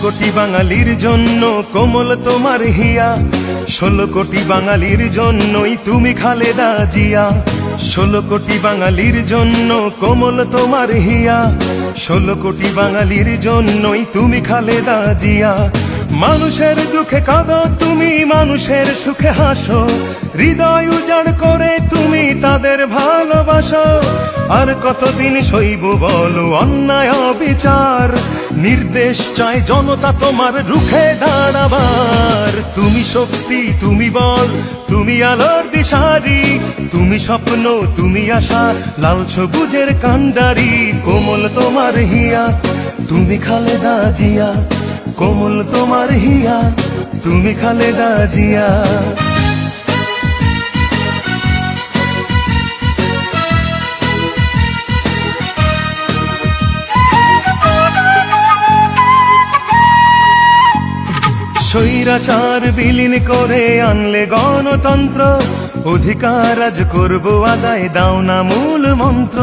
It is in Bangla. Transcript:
কোটি বাঙালির জন্য কোমল তোমার হিয়া, 16 কোটি বাঙালির জন্যই তুমি খালেদা জিয়া। 16 কোটি বাঙালির জন্য কোমল তোমার হিয়া, 16 কোটি বাঙালির জন্যই তুমি খালেদা জিয়া। মানুষের দুঃখে কাঁদো তুমি, মানুষের সুখে হাসো, হৃদয় উজাড় করে তুমি তাদের ভালোবাসো। আর কতদিন সইব বলো অন্যায় অবিচার, নির্দেশ চায় জনতা তোমার রুখে দাঁড়াবার। তুমি শক্তি, তুমি বল, তুমি আলোর দিশারি, তুমি স্বপ্ন, তুমি আশা, লাল সবুজের কান্ডারি। কোমল তোমার হিয়া, তুমি খালেদা জিয়া, কোমল তোমার হিয়া, তুমি খালেদা জিয়া। স্বৈরাচার বিলীন করে আনলে গণতন্ত্র, অধিকার আজ করবো আদায়, দাও না মূল মন্ত্র।